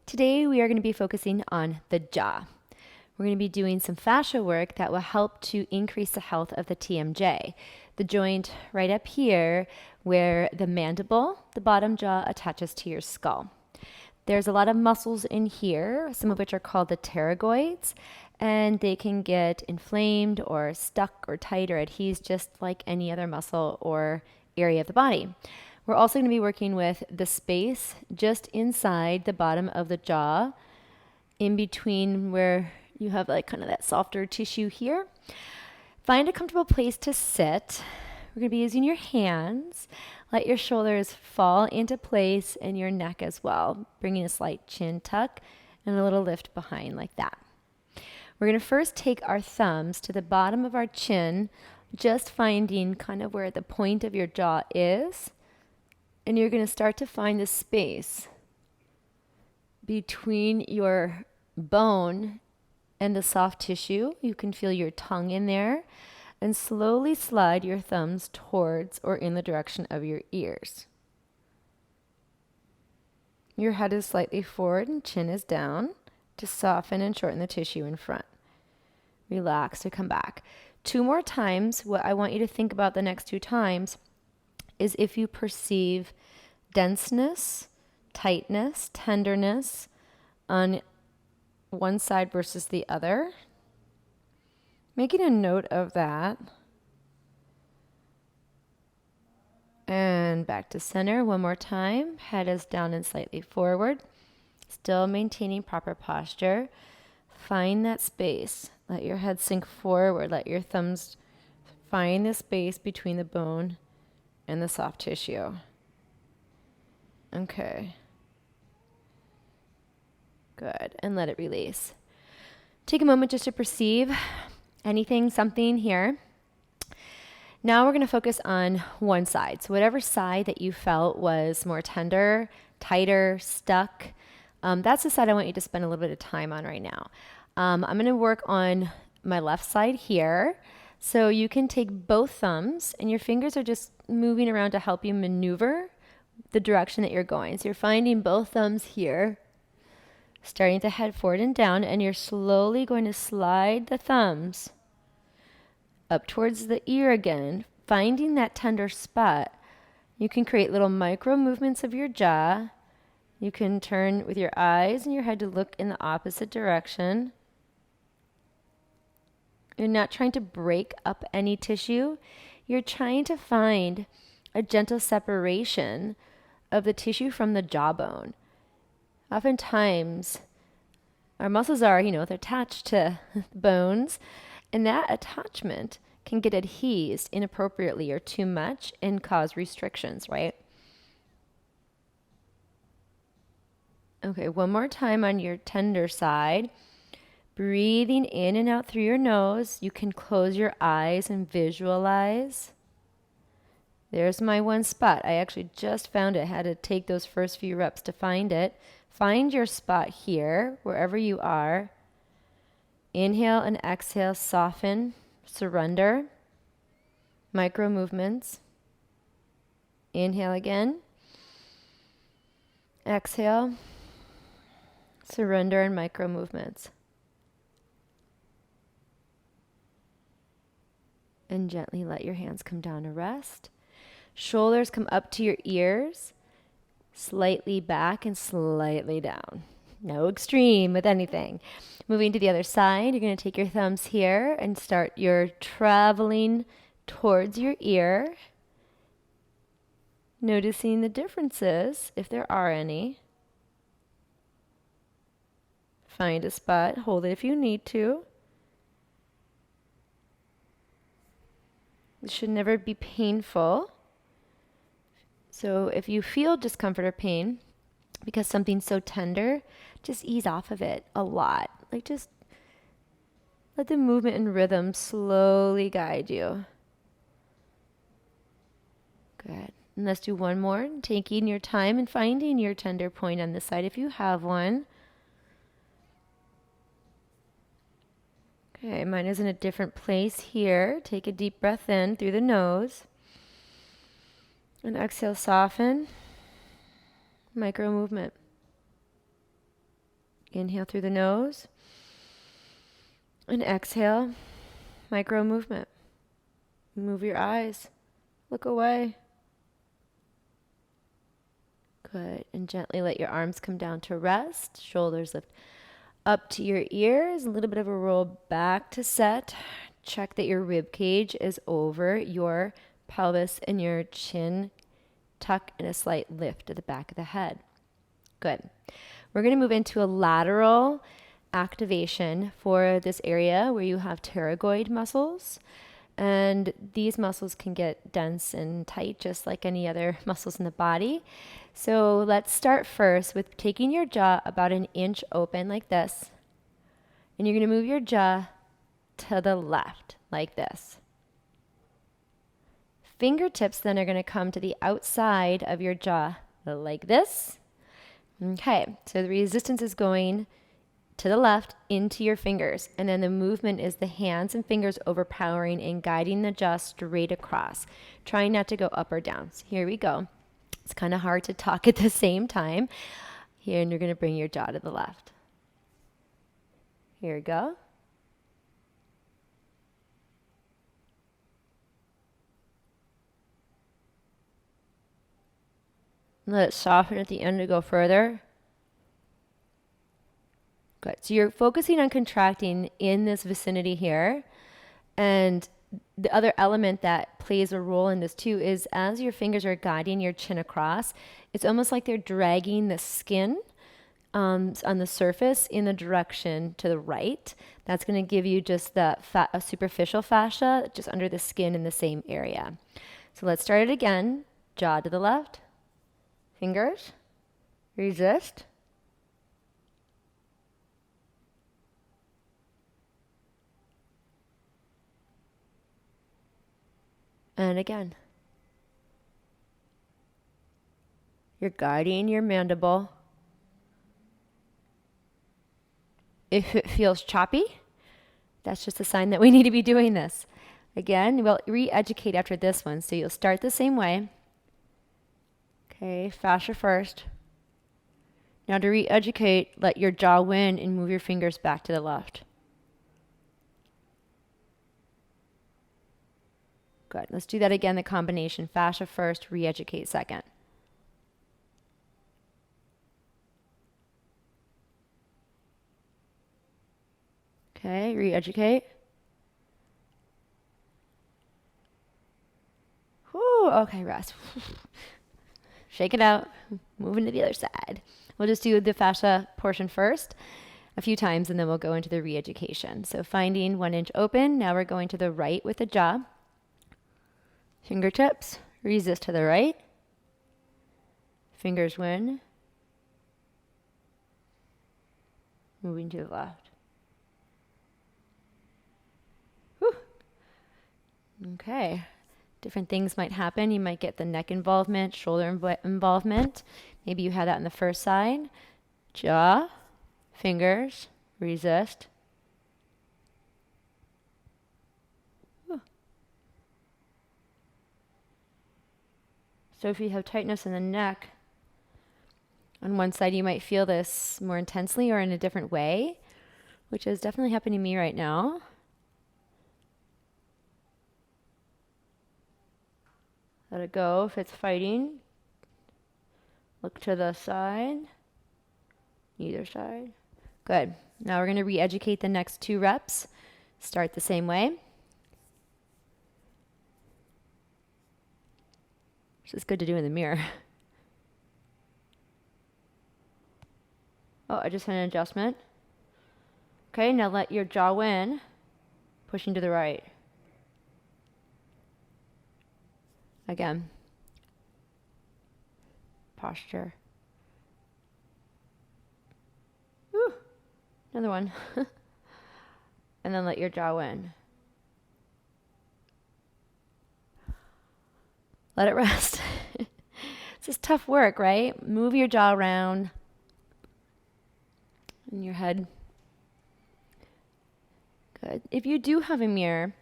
Today we are going to be focusing on the jaw. We're going to be doing some fascia work that will help to increase the health of the TMJ, the joint right up here where the mandible, the bottom jaw, attaches to your skull. There's a lot of muscles in here, some of which are called the pterygoids, and they can get inflamed or stuck or tight or adhese just like any other muscle or area of the body. We're also going to be working with the space just inside the bottom of the jaw, in between where you have like kind of that softer tissue here. Find a comfortable place to sit. We're going to be using your hands. Let your shoulders fall into place and your neck as well, bringing a slight chin tuck and a little lift behind like that. We're going to first take our thumbs to the bottom of our chin, just finding kind of where the point of your jaw is. And you're going to start to find the space between your bone and the soft tissue. You can feel your tongue in there, and slowly slide your thumbs towards or in the direction of your ears. Your head is slightly forward and chin is down to soften and shorten the tissue in front. Relax to come back. 2 more times. What I want you to think about the next 2 times is if you perceive denseness, tightness, tenderness on one side versus the other. Making a note of that. And back to center 1 more time. Head is down and slightly forward. Still maintaining proper posture. Find that space. Let your head sink forward. Let your thumbs find the space between the bone and the soft tissue. Okay. Good. And let it release. Take a moment just to perceive anything, something here. Now we're going to focus on one side. So whatever side that you felt was more tender, tighter, stuck, that's the side I want you to spend a little bit of time on right now. I'm going to work on my left side here. So you can take both thumbs and your fingers are just moving around to help you maneuver the direction that you're going. So you're finding both thumbs here, starting to head forward and down, and you're slowly going to slide the thumbs up towards the ear again, finding that tender spot. You can create little micro movements of your jaw. You can turn with your eyes and your head to look in the opposite direction. You're not trying to break up any tissue. You're trying to find a gentle separation of the tissue from the jawbone. Oftentimes, our muscles are, they're attached to bones, and that attachment can get adhesed inappropriately or too much and cause restrictions, right? Okay, 1 more time on your tender side. Breathing in and out through your nose. You can close your eyes and visualize. There's my one spot. I actually just found it. Had to take those first few reps to find it. Find your spot here, wherever you are. Inhale and exhale, soften, surrender. Micro movements. Inhale again. Exhale. Surrender and micro movements. And gently let your hands come down to rest. Shoulders come up to your ears, slightly back and slightly down. No extreme with anything. Moving to the other side, you're going to take your thumbs here and start your traveling towards your ear. Noticing the differences, if there are any. Find a spot, hold it if you need to. It should never be painful. So if you feel discomfort or pain because something's so tender, just ease off of it a lot. Like just let the movement and rhythm slowly guide you. Good. And let's do 1 more, taking your time and finding your tender point on this side if you have one. Okay, mine is in a different place here. Take a deep breath in through the nose. And exhale, soften. Micro movement. Inhale through the nose. And exhale, micro movement. Move your eyes. Look away. Good. And gently let your arms come down to rest. Shoulders lift up to your ears. A little bit of a roll back to set. Check that your rib cage is over your pelvis and your chin tuck and a slight lift at the back of the head. Good. We're going to move into a lateral activation for this area where you have pterygoid muscles. And these muscles can get dense and tight just like any other muscles in the body. So let's start first with taking your jaw about an inch open like this. And you're going to move your jaw to the left like this. Fingertips then are going to come to the outside of your jaw like this. Okay, so the resistance is going to the left into your fingers, and then the movement is the hands and fingers overpowering and guiding the jaw straight across, trying not to go up or down. So here we go. It's kind of hard to talk at the same time. Here, and you're going to bring your jaw to the left. Here we go. Let it soften at the end to go further. Good. So you're focusing on contracting in this vicinity here. And the other element that plays a role in this too is as your fingers are guiding your chin across, it's almost like they're dragging the skin on the surface in the direction to the right. That's going to give you just the a superficial fascia just under the skin in the same area. So let's start it again. Jaw to the left. Fingers. Resist. And again. You're guiding your mandible. If it feels choppy, that's just a sign that we need to be doing this. Again, we'll re-educate after this one. So you'll start the same way. Okay, fascia first. Now to re-educate, let your jaw win and move your fingers back to the left. Good. Let's do that again, the combination. Fascia first, re-educate second. Okay, re-educate. Whew, okay, rest. Shake it out. Moving to the other side. We'll just do the fascia portion first a few times, and then we'll go into the re-education. So finding 1 inch open. Now we're going to the right with the jaw. Fingertips. Resist to the right. Fingers win. Moving to the left. Whew. Okay. Different things might happen. You might get the neck involvement, shoulder involvement. Maybe you had that on the first side. Jaw, fingers, resist. Whew. So if you have tightness in the neck, on one side you might feel this more intensely or in a different way, which is definitely happening to me right now. Let it go if it's fighting. Look to the side, either side. Good. Now we're going to re-educate the next 2 reps. Start the same way. This is good to do in the mirror. Oh, I just had an adjustment. Okay, now let your jaw win, pushing to the right. Again. Posture. Woo. Another one. And then let your jaw win. Let it rest. This is tough work, right? Move your jaw around in your head. Good. If you do have a mirror,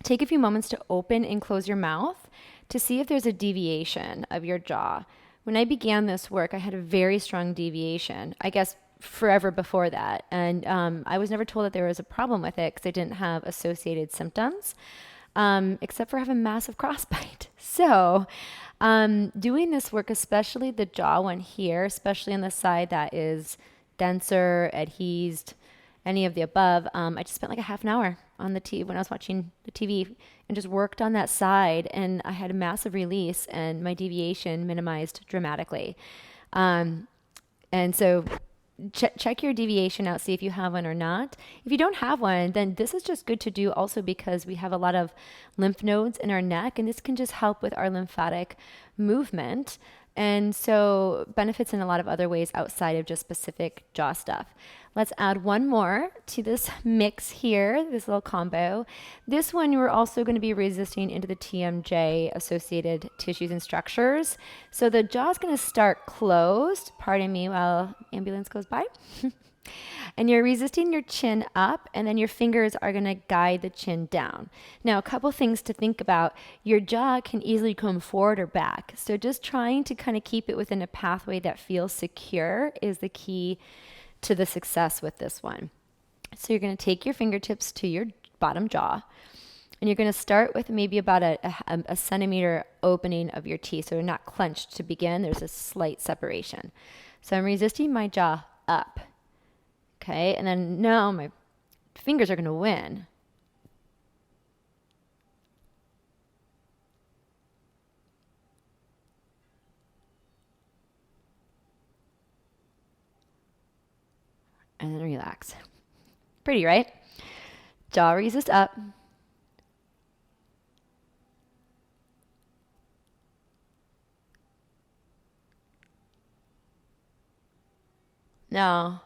take a few moments to open and close your mouth to see if there's a deviation of your jaw. When I began this work, I had a very strong deviation. I guess forever before that. And I was never told that there was a problem with it because I didn't have associated symptoms, except for having massive crossbite. So doing this work, especially the jaw one here, especially on the side that is denser, adhesed, any of the above, I just spent like a half an hour on the TV when I was watching the TV and just worked on that side, and I had a massive release and my deviation minimized dramatically. And so check your deviation out, see if you have one or not. If you don't have one, then this is just good to do also because we have a lot of lymph nodes in our neck, and this can just help with our lymphatic movement. And so benefits in a lot of other ways outside of just specific jaw stuff. Let's add one more to this mix here, this little combo. This one we're also going to be resisting into the TMJ associated tissues and structures. So the jaw is going to start closed, pardon me while ambulance goes by. And you're resisting your chin up, and then your fingers are going to guide the chin down. Now, a couple things to think about. Your jaw can easily come forward or back. So just trying to kind of keep it within a pathway that feels secure is the key to the success with this one. So you're going to take your fingertips to your bottom jaw, and you're going to start with maybe about a centimeter opening of your teeth. So they're not clenched to begin. There's a slight separation. So I'm resisting my jaw up. Okay, and then now my fingers are going to win. And then relax. Pretty, right? Jaw resist up. Now,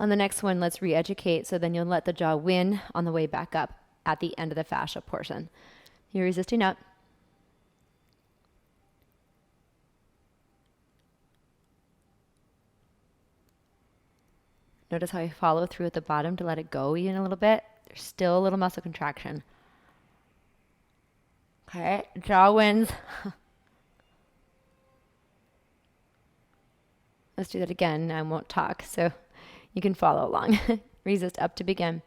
on the next one, let's re-educate. So then you'll let the jaw win on the way back up at the end of the fascia portion. You're resisting up. Notice how I follow through at the bottom to let it go even a little bit. There's still a little muscle contraction. Okay, jaw wins. Let's do that again. I won't talk, so you can follow along. Resist up to begin.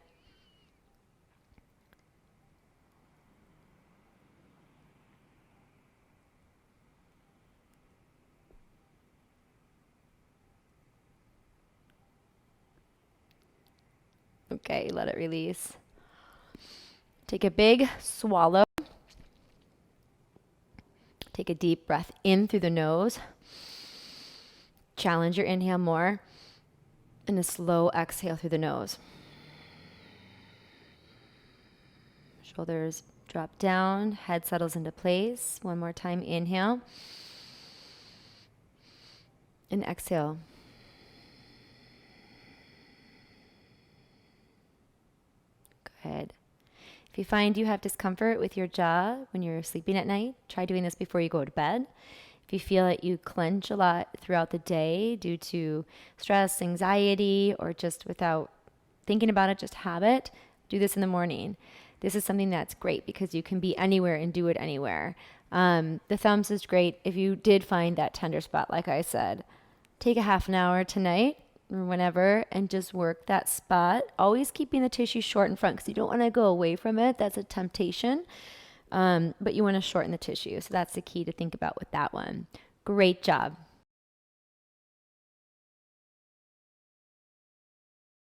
Okay, let it release. Take a big swallow. Take a deep breath in through the nose. Challenge your inhale more. And a slow exhale through the nose. Shoulders drop down, head settles into place. One more time, inhale. And exhale. Good. If you find you have discomfort with your jaw when you're sleeping at night, try doing this before you go to bed. If you feel that you clench a lot throughout the day due to stress, anxiety, or just without thinking about it, just habit, do this in the morning. This is something that's great because you can be anywhere and do it anywhere. The thumbs is great. If you did find that tender spot, like I said, take a half an hour tonight or whenever and just work that spot, always keeping the tissue short in front because you don't want to go away from it. That's a temptation. But you want to shorten the tissue. So that's the key to think about with that one. Great job.